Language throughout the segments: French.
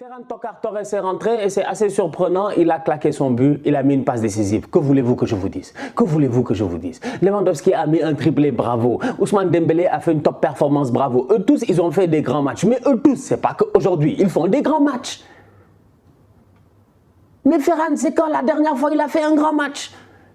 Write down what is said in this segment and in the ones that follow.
Ferran Torres est rentré et c'est assez surprenant, il a claqué son but, il a mis une passe décisive. Que voulez-vous que je vous dise? Que voulez-vous que je vous dise? Lewandowski a mis un triplé, bravo. Ousmane Dembélé a fait une top performance, bravo. Eux tous, ils ont fait des grands matchs. Mais eux tous, c'est pas qu'aujourd'hui, ils font des grands matchs. Mais Ferran, c'est quand la dernière fois il a fait un grand match?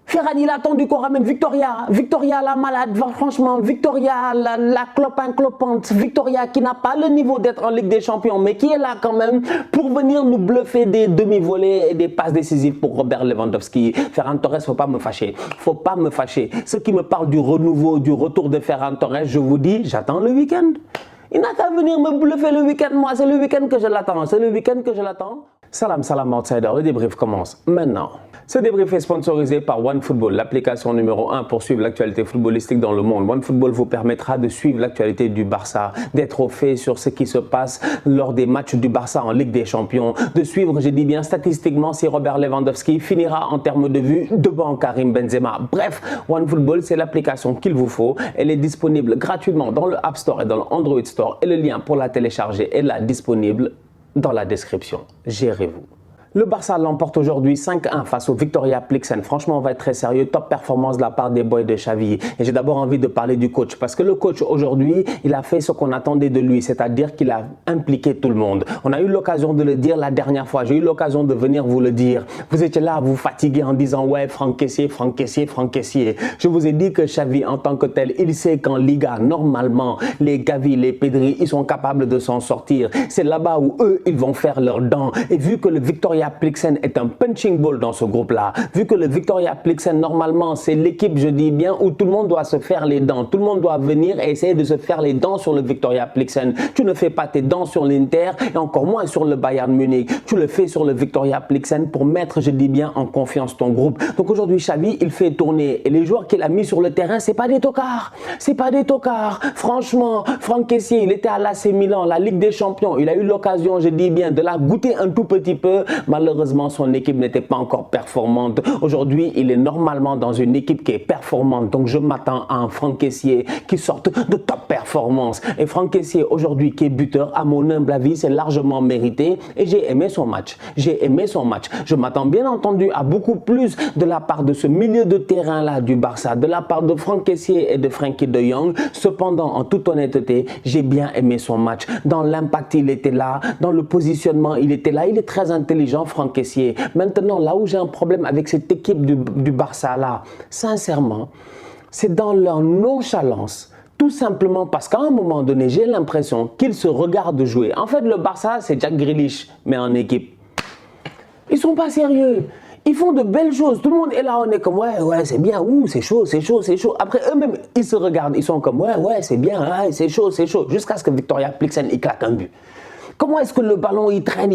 Ferran, il a attendu qu'on ramène Victoria. Victoria, la malade, franchement, Victoria, la clopante. Victoria qui n'a pas le niveau d'être en Ligue des Champions, mais qui est là quand même pour venir nous bluffer des demi-volées et des passes décisives pour Robert Lewandowski. Ferran Torres, faut pas me fâcher. Faut pas me fâcher. Ceux qui me parlent du renouveau, du retour de Ferran Torres, je vous dis, j'attends le week-end. Il n'a qu'à venir me bluffer le week-end. Moi, c'est le week-end que je l'attends. C'est le week-end que je l'attends. Salam, salam, outsider. Le débrief commence maintenant. Ce débrief est sponsorisé par OneFootball, l'application numéro 1 pour suivre l'actualité footballistique dans le monde. OneFootball vous permettra de suivre l'actualité du Barça, d'être au fait sur ce qui se passe lors des matchs du Barça en Ligue des Champions, de suivre, je dis bien statistiquement, si Robert Lewandowski finira en termes de vue devant Karim Benzema. Bref, OneFootball, c'est l'application qu'il vous faut. Elle est disponible gratuitement dans le App Store et dans le Android Store et le lien pour la télécharger est là disponible dans la description. Gérez-vous. Le Barça l'emporte aujourd'hui 5-1 face au Victoria Plzen. Franchement, on va être très sérieux. Top performance de la part des boys de Xavi. Et j'ai d'abord envie de parler du coach. Parce que le coach, aujourd'hui, il a fait ce qu'on attendait de lui. C'est-à-dire qu'il a impliqué tout le monde. On a eu l'occasion de le dire la dernière fois. J'ai eu l'occasion de venir vous le dire. Vous étiez là à vous fatiguer en disant « Ouais, Franck Kessié, Franck Kessié, Franck Kessié ». Je vous ai dit que Xavi, en tant que tel, il sait qu'en Liga, normalement, les Gavi, les Pedri, ils sont capables de s'en sortir. C'est là-bas où eux, ils vont faire leurs dents. Et vu que le Victoria Plzen est un punching ball dans ce groupe-là, vu que le Victoria Plzen, normalement, c'est l'équipe, je dis bien, où tout le monde doit se faire les dents. Tout le monde doit venir et essayer de se faire les dents sur le Victoria Plzen. Tu ne fais pas tes dents sur l'Inter et encore moins sur le Bayern Munich. Tu le fais sur le Victoria Plzen pour mettre, je dis bien, en confiance ton groupe. Donc aujourd'hui, Xavi, il fait tourner. Et les joueurs qu'il a mis sur le terrain, c'est pas des tocards. C'est pas des tocards. Franchement, Franck Kessié, il était à l'AC Milan, la Ligue des Champions. Il a eu l'occasion, je dis bien, de la goûter un tout petit peu. Malheureusement, son équipe n'était pas encore performante. Aujourd'hui, il est normalement dans une équipe qui est performante. Donc, je m'attends à un Franck Kessié qui sorte de top performance. Et Franck Kessié, aujourd'hui, qui est buteur, à mon humble avis, c'est largement mérité. Et j'ai aimé son match. J'ai aimé son match. Je m'attends bien entendu à beaucoup plus de la part de ce milieu de terrain-là du Barça, de la part de Franck Kessié et de Frenkie de Jong. Cependant, en toute honnêteté, j'ai bien aimé son match. Dans l'impact, il était là. Dans le positionnement, il était là. Il est très intelligent, Franck Kessié. Maintenant, là où j'ai un problème avec cette équipe du Barça là, sincèrement, c'est dans leur nonchalance. Tout simplement parce qu'à un moment donné, j'ai l'impression qu'ils se regardent jouer. En fait, le Barça, c'est Jack Grealish, mais en équipe. Ils sont pas sérieux. Ils font de belles choses. Tout le monde est là, on est comme ouais, c'est bien, ouh, c'est chaud, c'est chaud, c'est chaud. Après, eux-mêmes, ils se regardent, ils sont comme ouais, c'est bien, ouais, c'est chaud, c'est chaud. Jusqu'à ce que Victoria Plzen, il claque un but. Comment est-ce que le ballon, il traîne,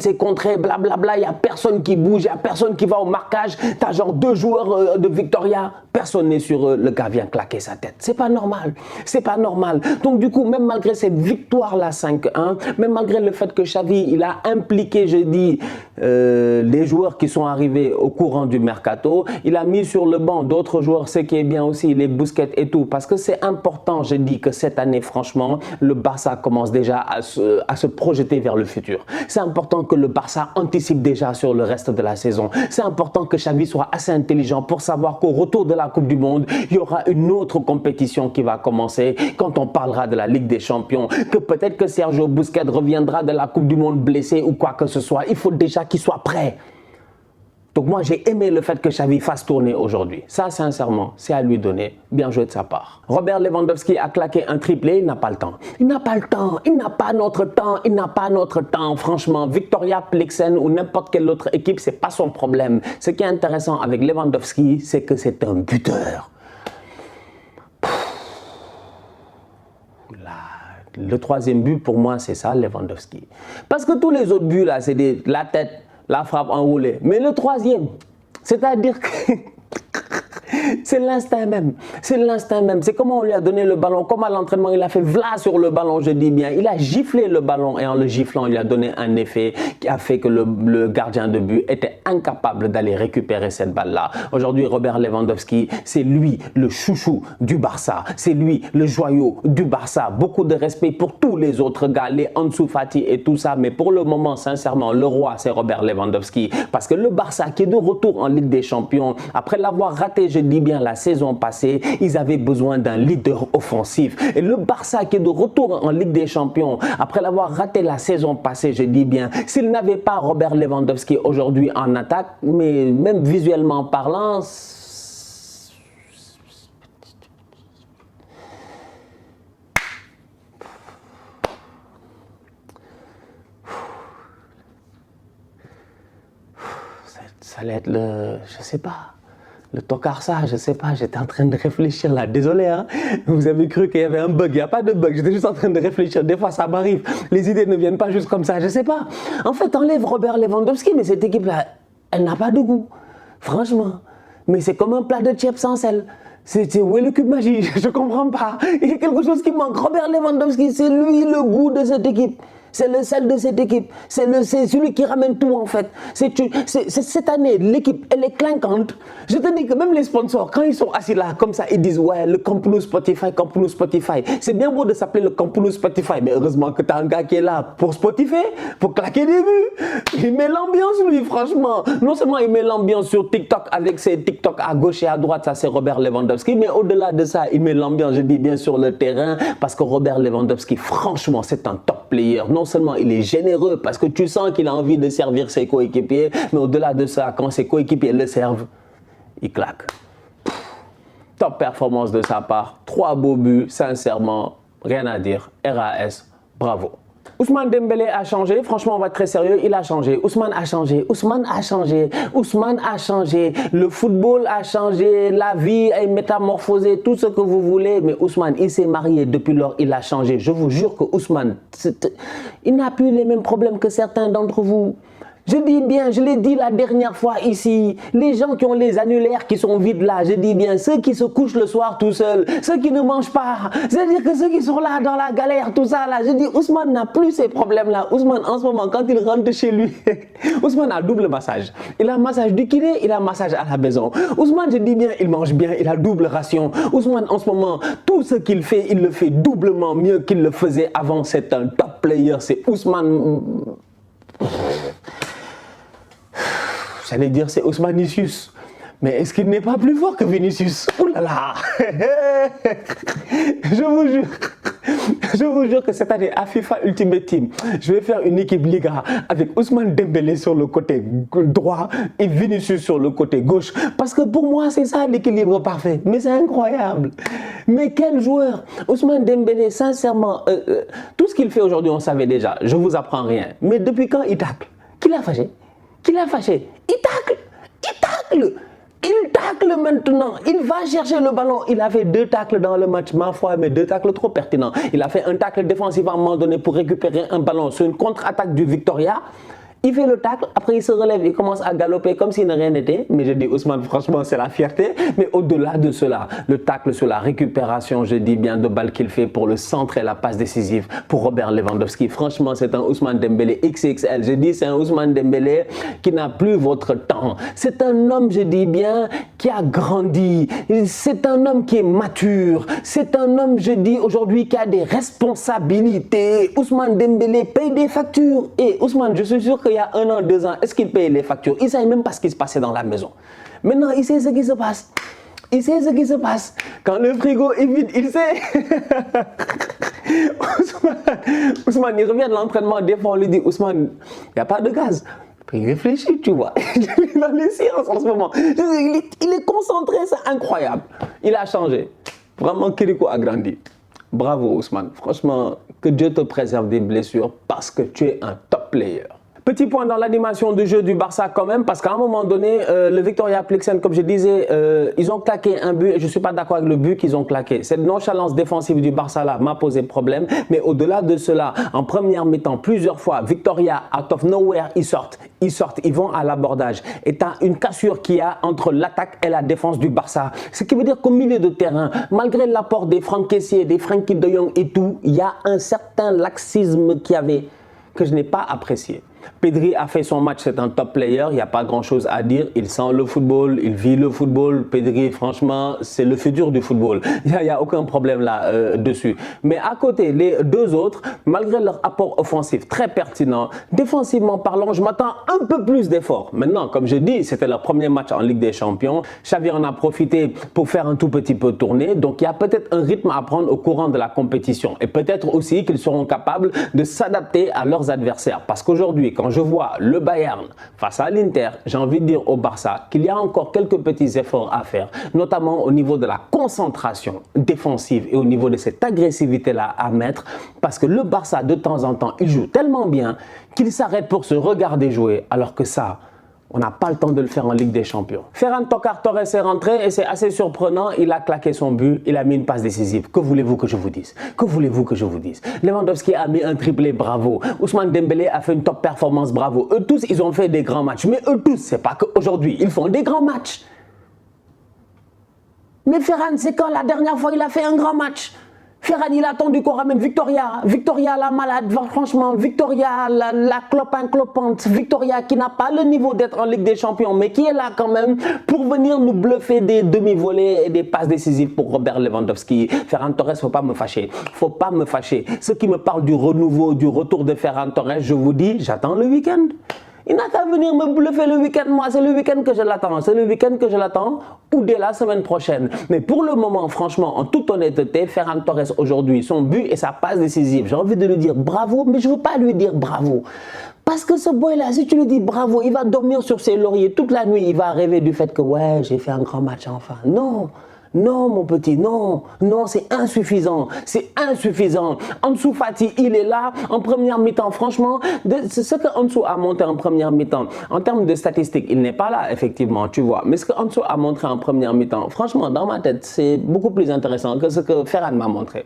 c'est contré, blablabla, il n'y a personne qui bouge, il n'y a personne qui va au marquage, tu as genre 2 joueurs de Victoria, personne n'est sur eux, le gars vient claquer sa tête. C'est pas normal, c'est pas normal. Donc du coup, même malgré cette victoire-là 5-1, même malgré le fait que Xavi, il a impliqué, je dis, les joueurs qui sont arrivés au courant du mercato, il a mis sur le banc d'autres joueurs, ce qui est bien aussi, les Busquets et tout, parce que c'est important, je dis que cette année, franchement, le Barça commence déjà à se projeter vers le futur. C'est important que le Barça anticipe déjà sur le reste de la saison. C'est important que Xavi soit assez intelligent pour savoir qu'au retour de la Coupe du Monde, il y aura une autre compétition qui va commencer quand on parlera de la Ligue des Champions. Que peut-être que Sergio Busquets reviendra de la Coupe du Monde blessé ou quoi que ce soit. Il faut déjà qu'il soit prêt. Donc moi, j'ai aimé le fait que Xavi fasse tourner aujourd'hui. Ça, sincèrement, c'est à lui donner. Bien joué de sa part. Robert Lewandowski a claqué un triplé, il n'a pas le temps. Il n'a pas le temps, il n'a pas notre temps, il n'a pas notre temps. Franchement, Victoria Plzen ou n'importe quelle autre équipe, c'est pas son problème. Ce qui est intéressant avec Lewandowski, c'est que c'est un buteur. Le 3e but, pour moi, c'est ça, Lewandowski. Parce que tous les autres buts, là, c'est la tête, la frappe enroulée. Mais le 3e, c'est-à-dire que C'est l'instinct même. C'est l'instinct même. C'est comment on lui a donné le ballon, comme à l'entraînement, il a fait v'là sur le ballon, je dis bien. Il a giflé le ballon et en le giflant, il lui a donné un effet qui a fait que le gardien de but était incapable d'aller récupérer cette balle-là. Aujourd'hui, Robert Lewandowski, c'est lui le chouchou du Barça. C'est lui le joyau du Barça. Beaucoup de respect pour tous les autres gars, les Ansu Fati et tout ça. Mais pour le moment, sincèrement, le roi, c'est Robert Lewandowski. Parce que le Barça, qui est de retour en Ligue des Champions, après l'avoir raté, je dis bien, la saison passée, ils avaient besoin d'un leader offensif. Et le Barça, qui est de retour en Ligue des Champions, après l'avoir raté la saison passée, je dis bien, s'il n'avait pas Robert Lewandowski aujourd'hui en attaque, mais même visuellement parlant, ça allait être le, je sais pas, le tocarsa, je sais pas, j'étais en train de réfléchir là, désolé, hein, vous avez cru qu'il y avait un bug, il n'y a pas de bug, j'étais juste en train de réfléchir, des fois ça m'arrive, les idées ne viennent pas juste comme ça, je sais pas. En fait, enlève Robert Lewandowski, mais cette équipe-là, elle n'a pas de goût, franchement, mais c'est comme un plat de chips sans sel. Où est le cube magique? Je comprends pas. Il y a quelque chose qui manque. Robert Lewandowski, c'est lui le goût de cette équipe. C'est le sel de cette équipe. C'est celui qui ramène tout en fait. Cette année, l'équipe, elle est clinquante. Je te dis que même les sponsors, quand ils sont assis là, comme ça, ils disent ouais, le Camp Nou Spotify, Camp Nou Spotify. C'est bien beau de s'appeler le Camp Nou Spotify, mais heureusement que tu as un gars qui est là pour Spotify, pour claquer des buts. Il met l'ambiance, lui, franchement. Non seulement il met l'ambiance sur TikTok avec ses TikTok à gauche et à droite, ça c'est Robert Lewandowski, mais au-delà de ça, il met l'ambiance, je dis bien sur le terrain, parce que Robert Lewandowski, franchement, c'est un top player. Non seulement il est généreux parce que tu sens qu'il a envie de servir ses coéquipiers, mais au-delà de ça, quand ses coéquipiers le servent, il claque. Top performance de sa part, 3 beaux buts, sincèrement, rien à dire, RAS, bravo. Ousmane Dembélé a changé, franchement on va être très sérieux, il a changé, Ousmane a changé, Ousmane a changé, Ousmane a changé, le football a changé, la vie est métamorphosée, tout ce que vous voulez, mais Ousmane il s'est marié, depuis lors il a changé, je vous jure que Ousmane, il n'a plus les mêmes problèmes que certains d'entre vous. Je dis bien, je l'ai dit la dernière fois ici, les gens qui ont les annulaires qui sont vides là, je dis bien, ceux qui se couchent le soir tout seuls, ceux qui ne mangent pas, c'est-à-dire que ceux qui sont là dans la galère, tout ça là, je dis, Ousmane n'a plus ces problèmes-là. Ousmane, en ce moment, quand il rentre chez lui, Ousmane a double massage. Il a un massage du kiné, il a un massage à la maison. Ousmane, je dis bien, il mange bien, il a double ration. Ousmane, en ce moment, tout ce qu'il fait, il le fait doublement mieux qu'il le faisait avant. C'est un top player, c'est Ousmane... J'allais dire c'est Ousmanicius, mais est-ce qu'il n'est pas plus fort que Vinicius? Ouh là là. Je vous jure que cette année à FIFA Ultimate Team, je vais faire une équipe Liga avec Ousmane Dembélé sur le côté droit et Vinicius sur le côté gauche, parce que pour moi c'est ça l'équilibre parfait. Mais c'est incroyable. Mais quel joueur! Ousmane Dembélé, sincèrement, tout ce qu'il fait aujourd'hui on savait déjà, je vous apprends rien. Mais depuis quand il tacle? Qui l'a fâché? Qui l'a fâché? Il tacle! Il tacle! Il tacle maintenant, il va chercher le ballon. Il a fait 2 tacles dans le match, ma foi, mais 2 tacles trop pertinents. Il a fait un tacle défensif à un moment donné pour récupérer un ballon sur une contre-attaque du Victoria. Il fait le tacle, après il se relève, il commence à galoper comme s'il ne rien n'était. Mais je dis Ousmane, franchement, c'est la fierté. Mais au-delà de cela, le tacle sur la récupération, je dis bien de balle qu'il fait pour le centre et la passe décisive pour Robert Lewandowski. Franchement, c'est un Ousmane Dembélé XXL. Je dis, c'est un Ousmane Dembélé qui n'a plus votre temps. C'est un homme, je dis bien, qui a grandi. C'est un homme qui est mature. C'est un homme, je dis aujourd'hui, qui a des responsabilités. Ousmane Dembélé paye des factures. Et Ousmane, je suis sûr qu'il y a 1 an, 2 ans, est-ce qu'il paye les factures? Il ne savait même pas ce qui se passait dans la maison. Maintenant, il sait ce qui se passe. Il sait ce qui se passe. Quand le frigo est vide, il sait. Ousmane, il revient de l'entraînement, des fois on lui dit, Ousmane, il n'y a pas de gaz. Puis il réfléchit, tu vois. Il est dans les séances en ce moment. Il est concentré, c'est incroyable. Il a changé. Vraiment, Kirikou a grandi. Bravo Ousmane. Franchement, que Dieu te préserve des blessures parce que tu es un top player. Petit point dans l'animation du jeu du Barça quand même, parce qu'à un moment donné, le Viktoria Plzen, comme je disais, ils ont claqué un but et je ne suis pas d'accord avec le but qu'ils ont claqué. Cette nonchalance défensive du Barça là m'a posé problème, mais au-delà de cela, en première mi-temps, plusieurs fois, Viktoria, out of nowhere, ils sortent, ils vont à l'abordage. Et tu as une cassure qu'il y a entre l'attaque et la défense du Barça. Ce qui veut dire qu'au milieu de terrain, malgré l'apport des Franck Kessié, des Frenkie de Jong et tout, il y a un certain laxisme qu'il y avait que je n'ai pas apprécié. Pedri a fait son match, c'est un top player, il n'y a pas grand chose à dire, il sent le football, il vit le football. Pedri, franchement, c'est le futur du football, il n'y a aucun problème là dessus. Mais à côté, les deux autres, malgré leur apport offensif très pertinent, défensivement parlant, je m'attends un peu plus d'efforts. Maintenant, comme je dis, c'était leur premier match en Ligue des Champions, Xavi en a profité pour faire un tout petit peu tourner, donc il y a peut-être un rythme à prendre au courant de la compétition et peut-être aussi qu'ils seront capables de s'adapter à leurs adversaires, parce qu'aujourd'hui, quand je vois le Bayern face à l'Inter, j'ai envie de dire au Barça qu'il y a encore quelques petits efforts à faire, notamment au niveau de la concentration défensive et au niveau de cette agressivité-là à mettre, parce que le Barça, de temps en temps, il joue tellement bien qu'il s'arrête pour se regarder jouer, alors que ça, on n'a pas le temps de le faire en Ligue des Champions. Ferran Torres est rentré et c'est assez surprenant. Il a claqué son but, il a mis une passe décisive. Que voulez-vous que je vous dise? Que voulez-vous que je vous dise? Lewandowski a mis un triplé, bravo. Ousmane Dembélé a fait une top performance, bravo. Eux tous, ils ont fait des grands matchs. Mais eux tous, c'est pas qu'aujourd'hui, ils font des grands matchs. Mais Ferran, c'est quand la dernière fois il a fait un grand match? Ferran, il a attendu qu'on ramène Victoria. Victoria la malade, franchement. Victoria la clopante. Victoria qui n'a pas le niveau d'être en Ligue des Champions, mais qui est là quand même pour venir nous bluffer des demi-volées et des passes décisives pour Robert Lewandowski. Ferran Torres, faut pas me fâcher. Faut pas me fâcher. Ceux qui me parlent du renouveau, du retour de Ferran Torres, je vous dis, j'attends le week-end. Il n'a qu'à venir me bluffer le week-end. Moi, c'est le week-end que je l'attends. C'est le week-end que je l'attends ou dès la semaine prochaine. Mais pour le moment, franchement, en toute honnêteté, Ferran Torres aujourd'hui, son but et sa passe décisive, j'ai envie de lui dire bravo, mais je ne veux pas lui dire bravo. Parce que ce boy-là, si tu lui dis bravo, il va dormir sur ses lauriers toute la nuit. Il va rêver du fait que, ouais, j'ai fait un grand match enfin. Non. Non, mon petit, non, non, c'est insuffisant, c'est insuffisant. Ansu Fati, il est là en première mi-temps. Franchement, c'est ce que Ansu a montré en première mi-temps. En termes de statistiques, il n'est pas là, effectivement, tu vois. Mais ce que Ansu a montré en première mi-temps, franchement, dans ma tête, c'est beaucoup plus intéressant que ce que Ferran m'a montré.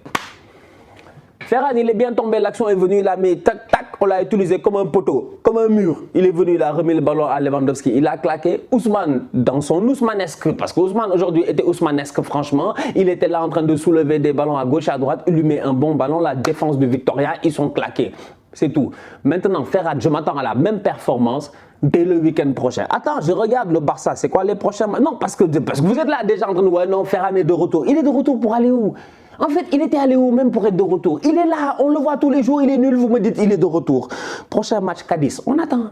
Ferran, il est bien tombé, l'action est venue, il a mis tac, tac, on l'a utilisé comme un poteau, comme un mur. Il est venu, il a remis le ballon à Lewandowski, il a claqué. Ousmane, dans son Ousmanesque, parce qu'Ousmane aujourd'hui était Ousmanesque, franchement, il était là en train de soulever des ballons à gauche, à droite, il lui met un bon ballon, la défense de Victoria, ils sont claqués. C'est tout. Maintenant, Ferran, je m'attends à la même performance dès le week-end prochain. Attends, je regarde le Barça, c'est quoi les prochains? Non, parce que vous êtes là déjà en train de ouais, non, Ferran est de retour. Il est de retour pour aller où? En fait, il était allé où même pour être de retour? Il est là, on le voit tous les jours, il est nul, vous me dites il est de retour. Prochain match, Cadiz. On attend.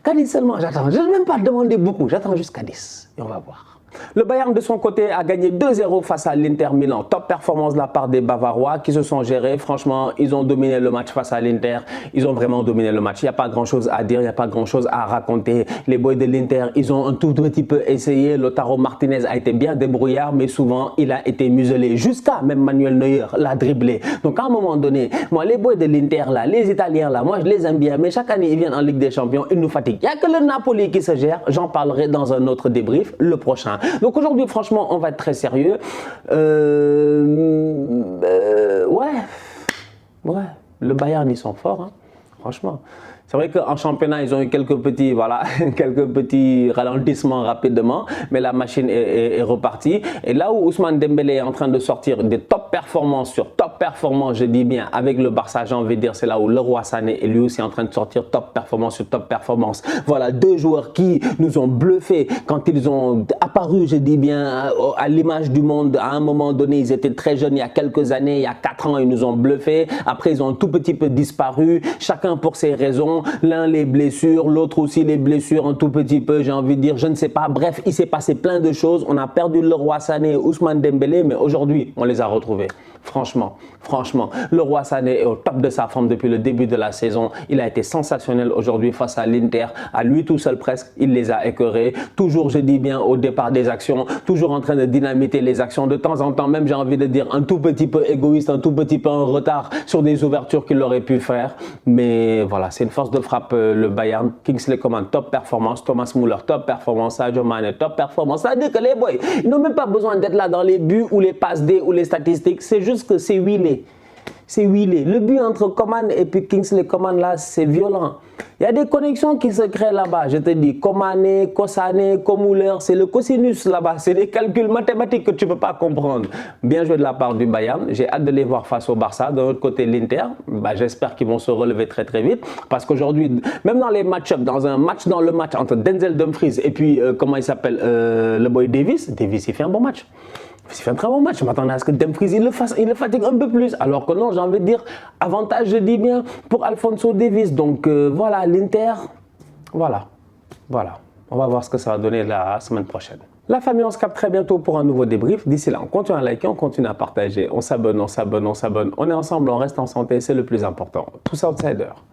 Cadiz seulement, j'attends. Je ne vais même pas demander beaucoup, j'attends juste Cadiz. Et on va voir. Le Bayern de son côté a gagné 2-0 face à l'Inter Milan. Top performance de la part des Bavarois qui se sont gérés. Franchement, ils ont dominé le match face à l'Inter. Ils ont vraiment dominé le match. Il n'y a pas grand chose à dire, il n'y a pas grand chose à raconter. Les boys de l'Inter, ils ont un tout petit peu essayé. Lautaro Martinez a été bien débrouillard, mais souvent il a été muselé. Jusqu'à même Manuel Neuer l'a dribblé. Donc à un moment donné, moi les boys de l'Inter là, les Italiens là, moi je les aime bien, mais chaque année ils viennent en Ligue des Champions, ils nous fatiguent. Il n'y a que le Napoli qui se gère. J'en parlerai dans un autre débrief, le prochain. Donc aujourd'hui, franchement, on va être très sérieux. Ouais, le Bayern, ils sont forts, hein, franchement. C'est vrai qu'en championnat, ils ont eu quelques petits ralentissements rapidement, mais la machine est repartie. Et là où Ousmane Dembélé est en train de sortir des top performances sur top performances, je dis bien, avec le Barça, j'ai envie de dire, c'est là où Leroy Sané est lui aussi en train de sortir top performance sur top performance. Voilà, deux joueurs qui nous ont bluffés quand ils ont apparu, je dis bien, à l'image du monde. À un moment donné, ils étaient très jeunes, il y a quelques années, il y a 4 ans, ils nous ont bluffés. Après, ils ont un tout petit peu disparu, chacun pour ses raisons. L'un les blessures, l'autre aussi les blessures un tout petit peu, j'ai envie de dire, je ne sais pas. Bref, il s'est passé plein de choses. On a perdu Leroy Sané et Ousmane Dembélé, mais aujourd'hui, on les a retrouvés. Franchement, Leroy Sané est au top de sa forme depuis le début de la saison. Il a été sensationnel aujourd'hui face à l'Inter. À lui tout seul presque, il les a écœurés. Toujours, je dis bien, au départ des actions, toujours en train de dynamiter les actions. De temps en temps, même j'ai envie de dire, un tout petit peu égoïste, un tout petit peu en retard sur des ouvertures qu'il aurait pu faire. Mais mais voilà, c'est une force de frappe, le Bayern. Kingsley Coman, top performance. Thomas Müller, top performance. Sadio Mane, top performance. Ça veut dire que les boys, ils n'ont même pas besoin d'être là dans les buts ou les passes D ou les statistiques. C'est juste que c'est huilé. C'est huilé. Le but entre Coman et puis Kingsley Coman, là, c'est violent. Il y a des connexions qui se créent là-bas. Je te dis, Komane, Kosane, Komuller, c'est le cosinus là-bas. C'est des calculs mathématiques que tu ne peux pas comprendre. Bien joué de la part du Bayern. J'ai hâte de les voir face au Barça. De l'autre côté, l'Inter, j'espère qu'ils vont se relever très très vite. Parce qu'aujourd'hui, même dans les match-ups, dans le match entre Denzel Dumfries et puis, comment il s'appelle, le boy Davis, il fait un bon match. Il fait un très bon match. Je m'attendais à ce que Dumfries il le fatigue un peu plus. Alors que non, j'ai envie de dire avantage, je dis bien, pour Alphonso Davies. Donc voilà, l'Inter, voilà. On va voir ce que ça va donner la semaine prochaine. La famille, on se capte très bientôt pour un nouveau débrief. D'ici là, on continue à liker, on continue à partager. On s'abonne. On est ensemble, on reste en santé, c'est le plus important. Tous outsiders.